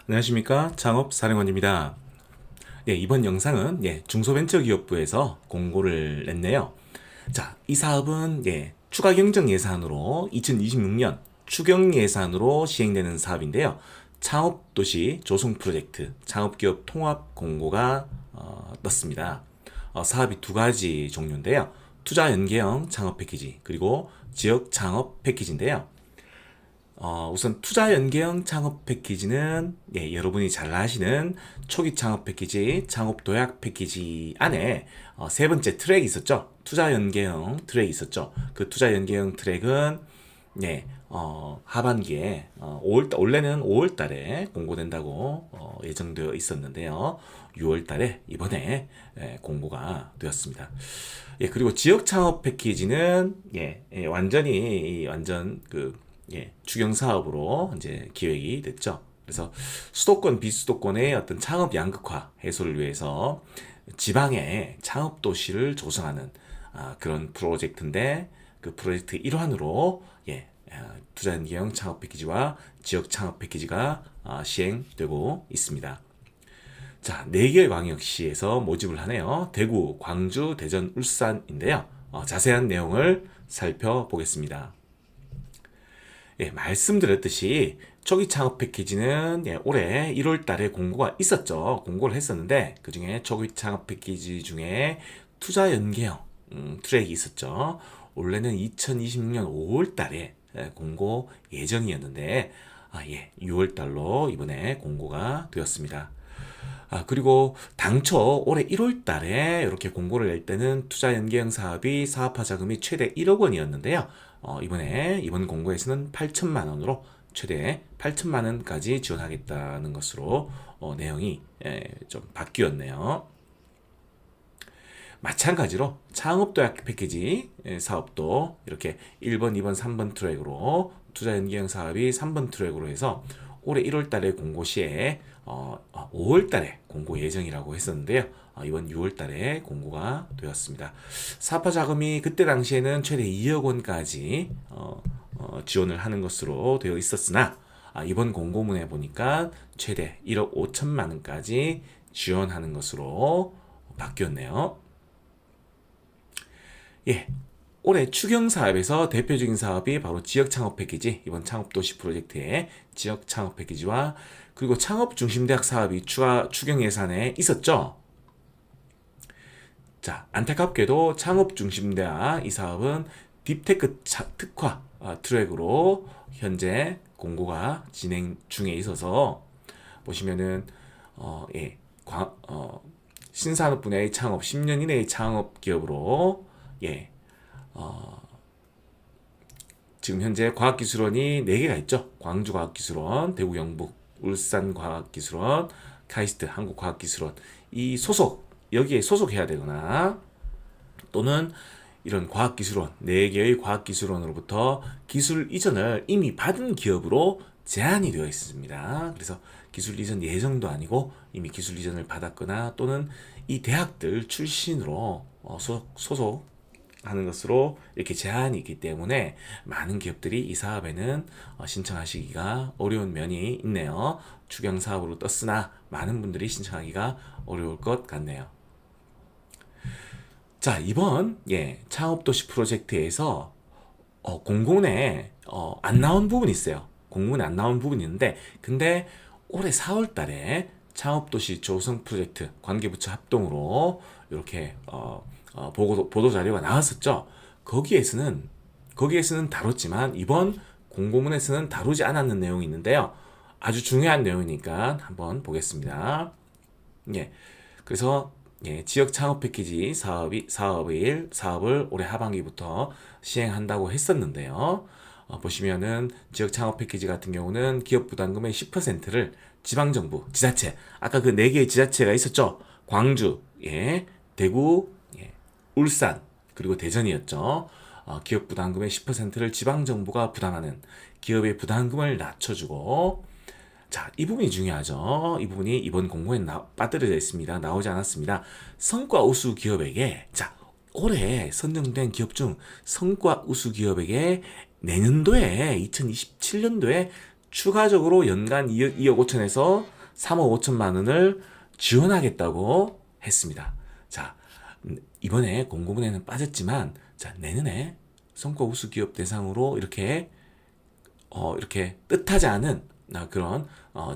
안녕하십니까, 창업사령원입니다. 이번 영상은 중소벤처기업부에서 공고를 냈네요. 자, 이 사업은 추가 경정 예산으로 2026년 추경 예산으로 시행되는 사업인데요. 창업도시 조성 프로젝트 창업기업 통합 공고가 떴습니다. 사업이 두 가지 종류인데요. 투자 연계형 창업 패키지 그리고 지역 창업 패키지인데요. 우선 투자 연계형 창업 패키지는 여러분이 잘 아시는 초기 창업 패키지, 창업 도약 패키지 안에 세 번째 트랙이 있었죠. 투자 연계형 트랙이 있었죠. 그 투자 연계형 트랙은 하반기에 원래는 5월 달에 공고된다고 예정되어 있었는데요. 6월 달에 이번에 공고가 되었습니다. 그리고 지역 창업 패키지는 완전 추경 사업으로 이제 기획이 됐죠. 그래서 수도권, 비수도권의 어떤 창업 양극화 해소를 위해서 지방의 창업 도시를 조성하는 그런 프로젝트인데 그 프로젝트 일환으로 투자연계형 창업 패키지와 지역 창업 패키지가 시행되고 있습니다. 자, 4개의 광역시에서 모집을 하네요. 대구, 광주, 대전, 울산인데요. 자세한 내용을 살펴보겠습니다. 말씀드렸듯이 초기 창업 패키지는 올해 1월 달에 공고가 있었죠. 공고를 했었는데 그 중에 초기 창업 패키지 중에 투자 연계형 트랙이 있었죠. 원래는 2026년 5월 달에 공고 예정이었는데 6월 달로 이번에 공고가 되었습니다. 그리고 당초 올해 1월 달에 이렇게 공고를 낼 때는 투자 연계형 사업이 사업화 자금이 최대 1억 원이었는데요. 이번 공고에서는 8천만 원으로 최대 8천만 원까지 지원하겠다는 것으로 내용이 좀 바뀌었네요. 마찬가지로 창업도약 패키지 사업도 이렇게 1번, 2번, 3번 트랙으로 투자 연계형 사업이 3번 트랙으로 해서 올해 1월 달에 공고 시에 5월 달에 공고 예정이라고 했었는데요. 이번 6월 달에 공고가 되었습니다. 사업화 자금이 그때 당시에는 최대 2억 원까지 지원을 하는 것으로 되어 있었으나 이번 공고문에 보니까 최대 1억 5천만 원까지 지원하는 것으로 바뀌었네요. 올해 추경 사업에서 대표적인 사업이 바로 지역 창업 패키지, 이번 창업도시 프로젝트의 지역 창업 패키지와 그리고 창업 중심 대학 사업이 추경 예산에 있었죠. 자, 안타깝게도 창업 중심 대학 이 사업은 딥테크 특화 트랙으로 현재 공고가 진행 중에 있어서 보시면은 신산업 분야의 창업 10년 이내의 창업 기업으로 지금 현재 과학기술원이 4개가 있죠. 광주과학기술원, 대구 영북, 울산과학기술원, 카이스트 한국과학기술원. 이 여기에 소속해야 되거나 또는 이런 과학기술원, 4개의 과학기술원으로부터 기술 이전을 이미 받은 기업으로 제한이 되어 있습니다. 그래서 기술 이전 예정도 아니고 이미 기술 이전을 받았거나 또는 이 대학들 출신으로 소속하는 것으로 이렇게 제한이 있기 때문에 많은 기업들이 이 사업에는 신청하시기가 어려운 면이 있네요. 추경 사업으로 떴으나 많은 분들이 신청하기가 어려울 것 같네요. 자, 이번 창업도시 프로젝트에서 공고문에 안 나온 부분이 있어요. 공고문에 안 나온 부분이 있는데 근데 올해 4월 달에 창업도시 조성 프로젝트 관계부처 합동으로 이렇게 보도 자료가 나왔었죠. 거기에서는 다뤘지만 이번 공고문에서는 다루지 않았는 내용이 있는데요. 아주 중요한 내용이니까 한번 보겠습니다. 그래서 지역 창업 패키지 사업을 올해 하반기부터 시행한다고 했었는데요. 보시면은 지역 창업 패키지 같은 경우는 기업 부담금의 10%를 지방정부, 지자체, 아까 그 4개의 지자체가 있었죠. 광주, 대구, 울산, 그리고 대전이었죠. 기업 부담금의 10%를 지방정부가 부담하는 기업의 부담금을 낮춰주고 자, 이 부분이 중요하죠. 이 부분이 이번 공고에 빠뜨려져 있습니다. 나오지 않았습니다. 성과 우수 기업에게 올해 선정된 기업 중 성과 우수 기업에게 내년도에 2027년도에 추가적으로 연간 2억 5천에서 3억 5천만 원을 지원하겠다고 했습니다. 자, 이번에 공고문에는 빠졌지만, 자, 내년에 성과 우수 기업 대상으로 이렇게 뜻하지 않은 그런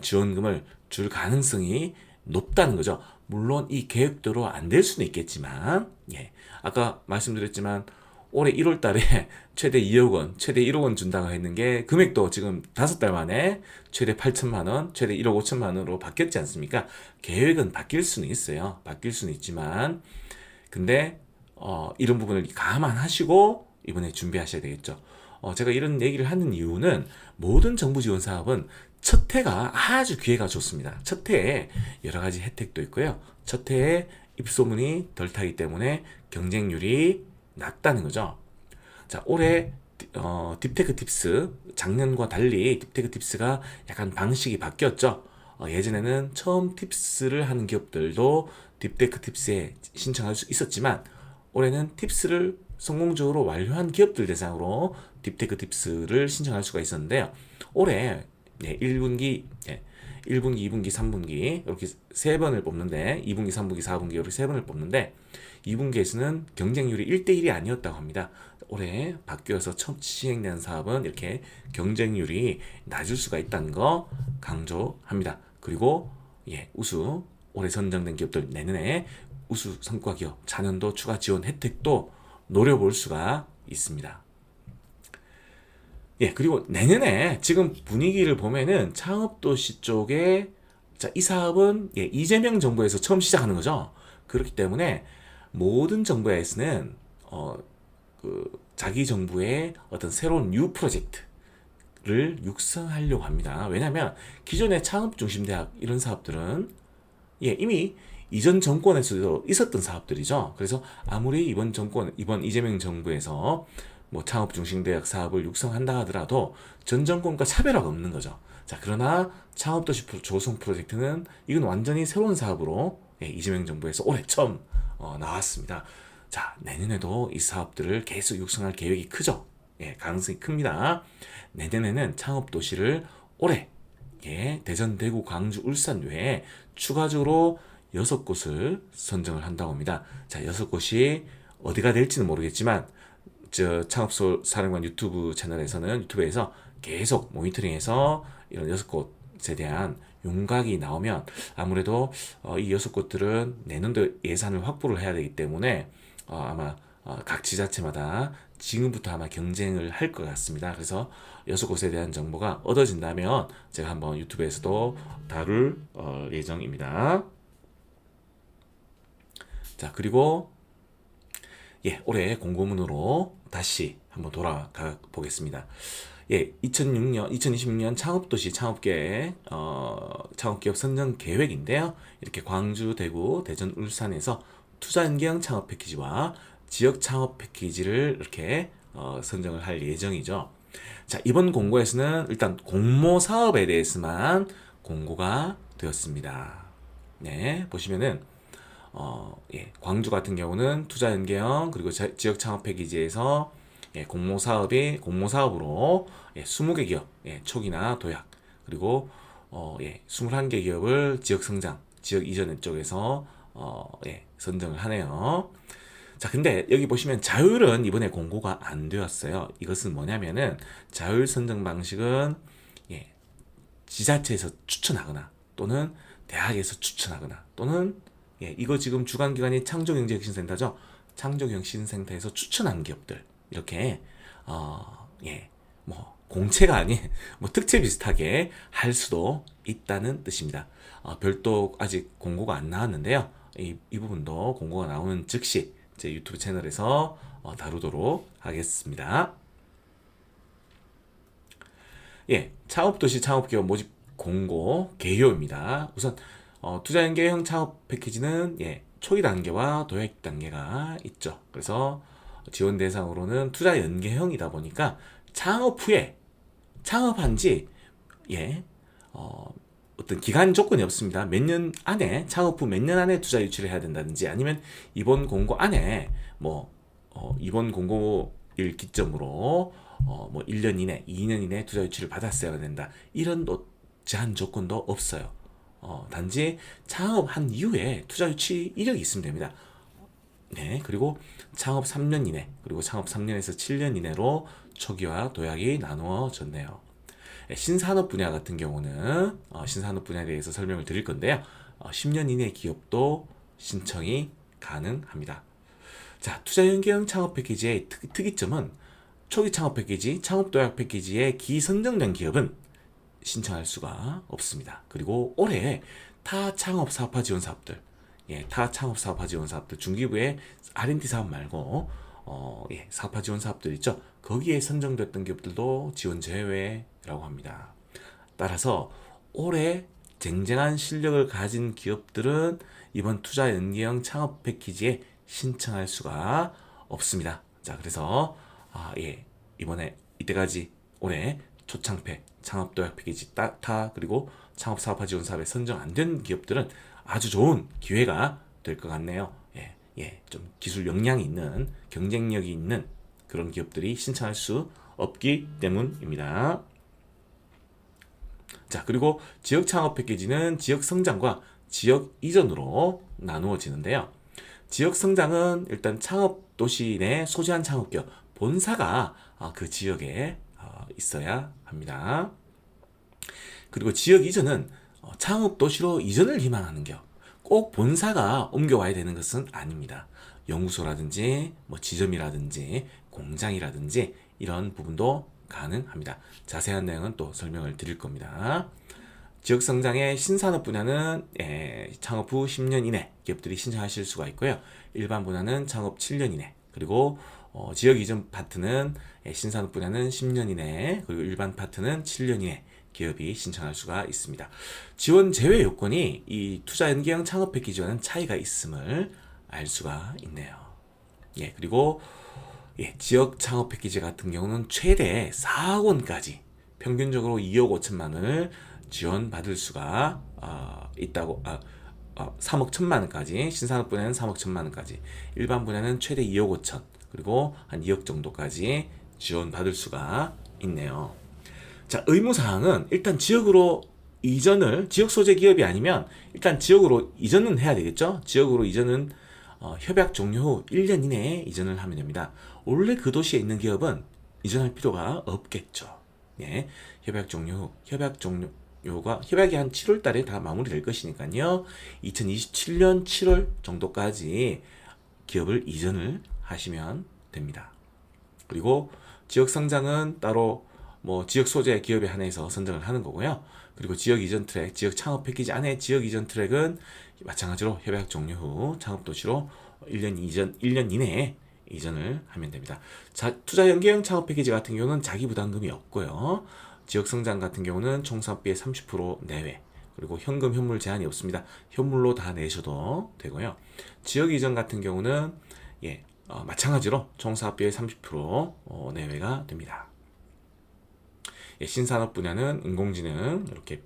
지원금을 줄 가능성이 높다는 거죠. 물론 이 계획대로 안 될 수는 있겠지만, 예, 아까 말씀드렸지만 올해 1월 달에 최대 2억 원, 최대 1억 원 준다고 했는 게 금액도 지금 5달 만에 최대 8천만 원, 최대 1억 5천만 원으로 바뀌었지 않습니까? 계획은 바뀔 수는 있어요. 바뀔 수는 있지만, 근데 이런 부분을 감안하시고 이번에 준비하셔야 되겠죠. 제가 이런 얘기를 하는 이유는 모든 정부 지원 사업은 첫 해가 아주 기회가 좋습니다. 첫 해에 여러 가지 혜택도 있고요. 첫 해에 입소문이 덜 타기 때문에 경쟁률이 낮다는 거죠. 자, 올해 딥테크 팁스, 작년과 달리 딥테크 팁스가 약간 방식이 바뀌었죠. 예전에는 처음 팁스를 하는 기업들도 딥테크 팁스에 신청할 수 있었지만, 올해는 팁스를 성공적으로 완료한 기업들 대상으로 딥테크 팁스를 신청할 수가 있었는데요. 올해 1분기, 1분기, 2분기, 3분기 이렇게 세 번을 뽑는데, 2분기, 3분기, 4분기 이렇게 세 번을 뽑는데, 2분기에서는 경쟁률이 1대1이 아니었다고 합니다. 올해 바뀌어서 처음 시행된 사업은 이렇게 경쟁률이 낮을 수가 있다는 거 강조합니다. 그리고 우수 올해 선정된 기업들 내년에 우수 성과 기업 자년도 추가 지원 혜택도 노려볼 수가 있습니다. 그리고 내년에 지금 분위기를 보면은 창업도시 쪽에, 자, 이 사업은 이재명 정부에서 처음 시작하는 거죠. 그렇기 때문에 모든 정부에서는 자기 정부의 어떤 새로운 뉴 프로젝트를 육성하려고 합니다. 왜냐하면 기존의 창업 중심 대학 이런 사업들은 이미 이전 정권에서도 있었던 사업들이죠. 그래서 아무리 이번 이재명 정부에서 뭐 창업 중심 대학 사업을 육성한다 하더라도 전 정권과 차별화가 없는 거죠. 자, 그러나 창업도시 조성 프로젝트는 이건 완전히 새로운 사업으로 이재명 정부에서 올해 처음 나왔습니다. 자, 내년에도 이 사업들을 계속 육성할 계획이 크죠. 가능성이 큽니다. 내년에는 창업도시를 올해 대전, 대구, 광주, 울산 외에 추가적으로 6곳을 선정을 한다고 합니다. 자, 6곳이 어디가 될지는 모르겠지만, 창업사령관 유튜브에서 계속 모니터링해서 이런 6곳에 대한 윤곽이 나오면, 아무래도 이 6곳들은 내년도 예산을 확보를 해야 되기 때문에 아마 각 지자체마다 지금부터 아마 경쟁을 할 것 같습니다. 그래서 6곳에 대한 정보가 얻어진다면 제가 한번 유튜브에서도 다룰 예정입니다. 자, 그리고 올해 공고문으로 다시 한번 돌아가 보겠습니다. 2026년 창업도시 창업계획, 창업기업 선정 계획인데요. 이렇게 광주, 대구, 대전, 울산에서 투자연계형 창업 패키지와 지역 창업 패키지를 이렇게 선정을 할 예정이죠. 자, 이번 공고에서는 일단 공모 사업에 대해서만 공고가 되었습니다. 보시면은 광주 같은 경우는 투자연계형 그리고 지역 창업 패키지에서 공모 사업으로 20개 기업, 초기나 도약, 그리고 21개 기업을 지역 성장, 지역 이전 쪽에서 선정을 하네요. 자, 근데 여기 보시면 자율은 이번에 공고가 안 되었어요. 이것은 뭐냐면은 자율 선정 방식은 지자체에서 추천하거나 또는 대학에서 추천하거나 또는 이거 지금 주관기관이 창조경제혁신센터죠. 창조경신센터에서 추천한 기업들 이렇게 뭐 공채가 아닌 뭐 특채 비슷하게 할 수도 있다는 뜻입니다. 별도 아직 공고가 안 나왔는데요. 이 부분도 공고가 나오는 즉시 제 유튜브 채널에서 다루도록 하겠습니다. 창업도시 창업기업 모집 공고 개요입니다. 우선 투자연계형 창업 패키지는 초기 단계와 도약 단계가 있죠. 그래서 지원 대상으로는 투자연계형이다 보니까 창업 후에 창업한 지 어떤 기간 조건이 없습니다. 몇 년 안에, 창업 후 몇 년 안에 투자 유치를 해야 된다든지, 아니면 이번 공고 안에 이번 공고일 기점으로 뭐 1년 이내, 2년 이내 투자 유치를 받았어야 된다. 이런 제한 조건도 없어요. 단지 창업한 이후에 투자 유치 이력이 있으면 됩니다. 네, 그리고 창업 3년 이내, 그리고 창업 3년에서 7년 이내로 초기와 도약이 나누어졌네요. 신산업 분야 같은 경우는 신산업 분야에 대해서 설명을 드릴 건데요. 10년 이내 기업도 신청이 가능합니다. 자, 투자연계형 창업 패키지의 특이점은 초기 창업 패키지, 창업 도약 패키지의 기선정된 기업은 신청할 수가 없습니다. 그리고 올해 타 창업 사업화 지원 사업들, 타 창업 사업화 지원 사업들, 중기부의 R&D 사업 말고 사업화 지원 사업들 있죠. 거기에 선정됐던 기업들도 지원 제외라고 합니다. 따라서 올해 쟁쟁한 실력을 가진 기업들은 이번 투자 연계형 창업 패키지에 신청할 수가 없습니다. 자, 그래서 이번에 이때까지 올해 초창패, 창업 도약 패키지 타 그리고 창업 사업화 지원 사업에 선정 안 된 기업들은 아주 좋은 기회가 될 것 같네요. 좀 기술 역량이 있는, 경쟁력이 있는 그런 기업들이 신청할 수 없기 때문입니다. 자, 그리고 지역 창업 패키지는 지역 성장과 지역 이전으로 나누어지는데요. 지역 성장은 일단 창업 도시 내 소재한 창업기업 본사가 그 지역에 있어야 합니다. 그리고 지역 이전은 창업 도시로 이전을 희망하는 기업, 꼭 본사가 옮겨와야 되는 것은 아닙니다. 연구소라든지 지점이라든지 공장이라든지 이런 부분도 가능합니다. 자세한 내용은 또 설명을 드릴 겁니다. 지역 성장의 신산업 분야는 창업 후 10년 이내 기업들이 신청하실 수가 있고요. 일반 분야는 창업 7년 이내, 그리고 지역 이전 파트는 신산업 분야는 10년 이내, 그리고 일반 파트는 7년 이내 기업이 신청할 수가 있습니다. 지원 제외 요건이 이 투자 연계형 창업 패키지와는 차이가 있음을 알 수가 있네요. 그리고 지역 창업 패키지 같은 경우는 최대 4억 원까지 평균적으로 2억 5천만 원을 지원받을 수가 있다고 3억 1천만 원까지, 신산업 분야는 3억 1천만 원까지, 일반 분야는 최대 2억 5천, 그리고 한 2억 정도까지 지원받을 수가 있네요. 자, 의무사항은 일단 지역으로 이전을, 지역 소재 기업이 아니면 일단 지역으로 이전은 해야 되겠죠. 지역으로 이전은 협약 종료 후 1년 이내에 이전을 하면 됩니다. 원래 그 도시에 있는 기업은 이전할 필요가 없겠죠. 협약 종료 후, 협약이 한 7월 달에 다 마무리될 것이니까요. 2027년 7월 정도까지 기업을 이전을 하시면 됩니다. 그리고 지역 성장은 따로 지역 소재 기업에 한해서 선정을 하는 거고요. 그리고 지역 이전 트랙, 지역 창업 패키지 안에 지역 이전 트랙은 마찬가지로 협약 종료 후 창업 도시로 1년 이내에 이전을 하면 됩니다. 투자 연계형 창업 패키지 같은 경우는 자기 부담금이 없고요. 지역 성장 같은 경우는 총 사업비의 30% 내외, 그리고 현금 현물 제한이 없습니다. 현물로 다 내셔도 되고요. 지역 이전 같은 경우는 마찬가지로 총 사업비의 30% 내외가 됩니다. 신산업 분야는 인공지능, 이렇게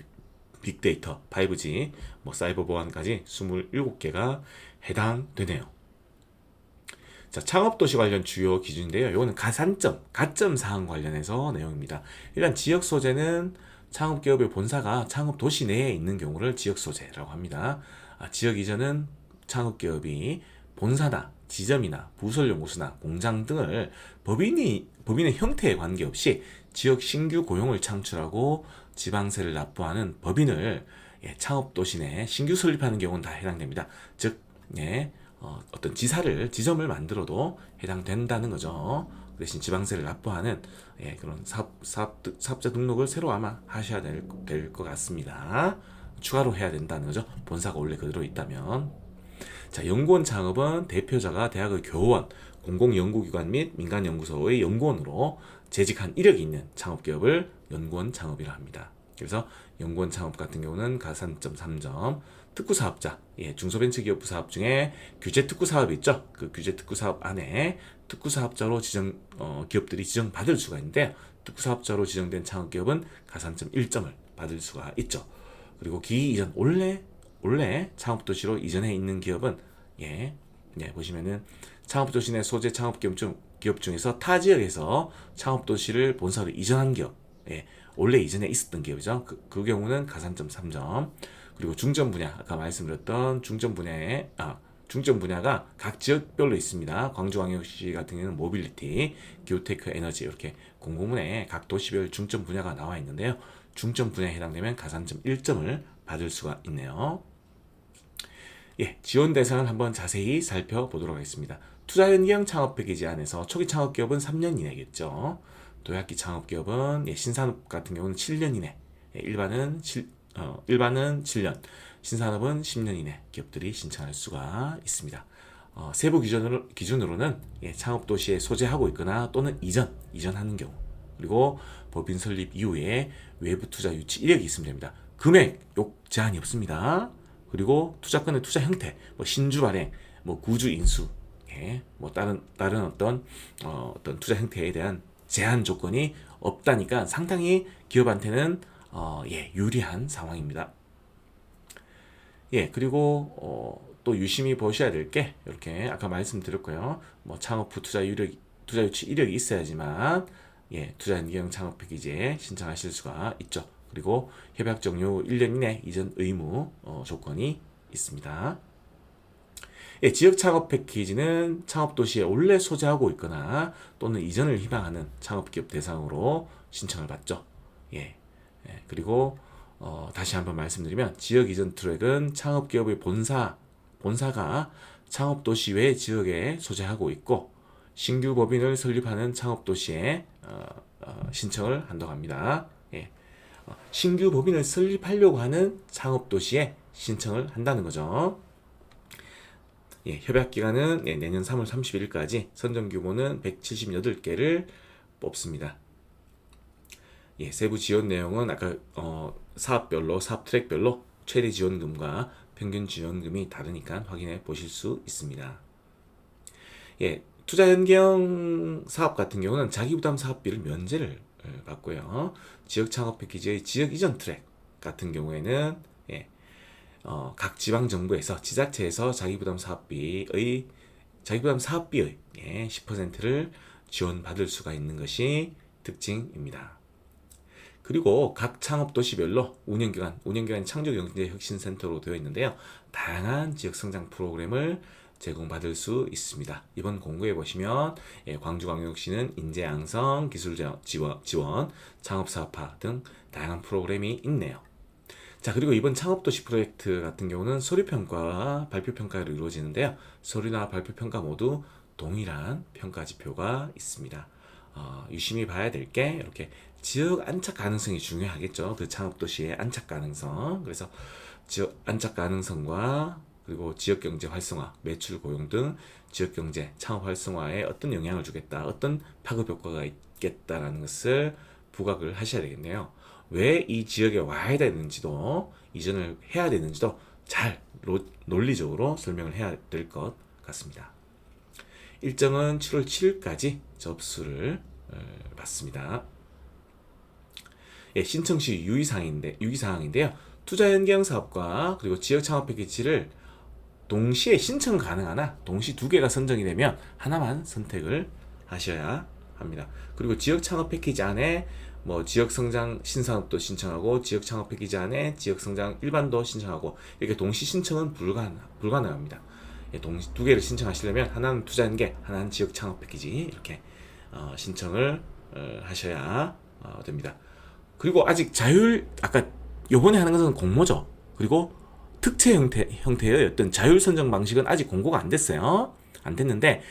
빅데이터, 5G, 사이버 보안까지 27개가 해당되네요. 자, 창업도시 관련 주요 기준인데요. 이거는 가점 사항 관련해서 내용입니다. 일단 지역 소재는 창업기업의 본사가 창업도시 내에 있는 경우를 지역 소재라고 합니다. 지역 이전은 창업기업이 본사나 지점이나 부설연구소나 공장 등을 법인의 형태에 관계없이 지역 신규 고용을 창출하고 지방세를 납부하는 법인을 창업도시 내에 신규 설립하는 경우는 다 해당됩니다. 즉, 어떤 지점을 만들어도 해당된다는 거죠. 그 대신 지방세를 납부하는 그런 사업자 등록을 새로 아마 하셔야 될 것 같습니다. 추가로 해야 된다는 거죠. 본사가 원래 그대로 있다면. 자, 연구원 창업은 대표자가 대학의 교원, 공공연구기관 및 민간연구소의 연구원으로 재직한 이력이 있는 창업기업을 연구원 창업이라 합니다. 그래서 연구원 창업 같은 경우는 가산점 3점, 특구사업자, 중소벤처기업 부사업 중에 규제특구사업이 있죠. 그 규제특구사업 안에 특구사업자로 기업들이 지정받을 수가 있는데, 특구사업자로 지정된 창업기업은 가산점 1점을 받을 수가 있죠. 그리고 기이전, 원래 창업도시로 이전해 있는 기업은 보시면은 창업도시 내 소재 창업기업 중에서 타 지역에서 창업도시를 본사로 이전한 기업, 원래 이전에 있었던 기업이죠. 그 경우는 가산점 3점. 그리고 중점 분야, 아까 말씀드렸던 중점 분야가 각 지역별로 있습니다. 광주광역시 같은 경우는 모빌리티, 기오테크, 에너지 이렇게 공고문에 각 도시별 중점 분야가 나와 있는데요. 중점 분야에 해당되면 가산점 1점을 받을 수가 있네요. 예, 지원 대상을 한번 자세히 살펴보도록 하겠습니다. 투자연계형 창업 패키지 안에서 초기 창업 기업은 3년 이내겠죠. 도약기 창업 기업은 신산업 같은 경우는 7년 이내, 일반은 7년, 신산업은 10년 이내 기업들이 신청할 수가 있습니다. 세부 기준으로는 창업 도시에 소재하고 있거나 또는 이전하는 경우, 그리고 법인 설립 이후에 외부 투자 유치 이력이 있으면 됩니다. 금액 제한이 없습니다. 그리고 투자권의 투자 형태, 신주 발행, 구주 인수, 다른 어떤 투자 형태에 대한 제한 조건이 없다니까 상당히 기업한테는 유리한 상황입니다. 그리고 또 유심히 보셔야 될 게 이렇게 아까 말씀드렸고요. 창업 후 투자 유치 이력이 있어야지만 투자연계형 창업 패키지에 신청하실 수가 있죠. 그리고 협약 종료 1년 이내 이전 의무 조건이 있습니다. 지역 창업 패키지는 창업 도시에 원래 소재하고 있거나 또는 이전을 희망하는 창업기업 대상으로 신청을 받죠. 그리고 다시 한번 말씀드리면 지역 이전 트랙은 창업기업의 본사가 창업 도시 외 지역에 소재하고 있고 신규 법인을 설립하는 창업 도시에 신청을 한다고 합니다. 신규 법인을 설립하려고 하는 창업 도시에 신청을 한다는 거죠. 협약 기간은 내년 3월 31일까지, 선정 규모는 178개를 뽑습니다. 세부 지원 내용은 아까 사업 트랙별로 최대 지원금과 평균 지원금이 다르니까 확인해 보실 수 있습니다. 투자연계형 사업 같은 경우는 자기부담 사업비를 면제를 받고요. 지역 창업 패키지의 지역 이전 트랙 같은 경우에는 각 지방 정부에서 지자체에서 자기부담 사업비의 10%를 지원받을 수가 있는 것이 특징입니다. 그리고 각 창업 도시별로 운영기관 창조경제혁신센터로 되어 있는데요. 다양한 지역성장 프로그램을 제공받을 수 있습니다. 이번 공고에 보시면 광주광역시는 인재 양성, 기술 지원, 창업사업화 등 다양한 프로그램이 있네요. 자, 그리고 이번 창업도시 프로젝트 같은 경우는 서류평가와 발표평가로 이루어지는데요. 서류나 발표평가 모두 동일한 평가 지표가 있습니다. 유심히 봐야 될 게 이렇게 지역 안착 가능성이 중요하겠죠. 그 창업도시의 안착 가능성. 그래서 지역 안착 가능성과 그리고 지역경제 활성화, 매출 고용 등 지역경제, 창업 활성화에 어떤 영향을 주겠다, 어떤 파급 효과가 있겠다라는 것을 부각을 하셔야 되겠네요. 왜 이 지역에 와야 되는지도, 이전을 해야 되는지도 잘 논리적으로 설명을 해야 될 것 같습니다. 일정은 7월 7일까지 접수를 받습니다. 신청 시 유의사항인데요. 투자연계형 사업과 그리고 지역 창업 패키지를 동시에 신청 가능하나 동시 2개가 선정이 되면 하나만 선택을 하셔야 합니다. 그리고 지역 창업 패키지 안에 지역 성장 신산업도 신청하고 지역 창업 패키지 안에 지역 성장 일반도 신청하고 이렇게 동시 신청은 불가능합니다. 2개를 신청하시려면 하나는 투자연계, 하나는 지역 창업 패키지 이렇게 신청을 하셔야 됩니다. 그리고 아직 아까 요번에 하는 것은 공모죠. 그리고 특채 형태의 어떤 자율 선정 방식은 아직 공고가 안 됐어요. 안 됐는데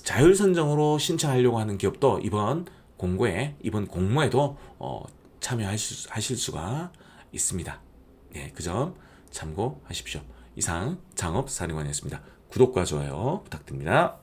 자율 선정으로 신청하려고 하는 기업도 이번 공모에도 참여하실 수가 있습니다. 그 점 참고하십시오. 이상 창업사령관이었습니다. 구독과 좋아요 부탁드립니다.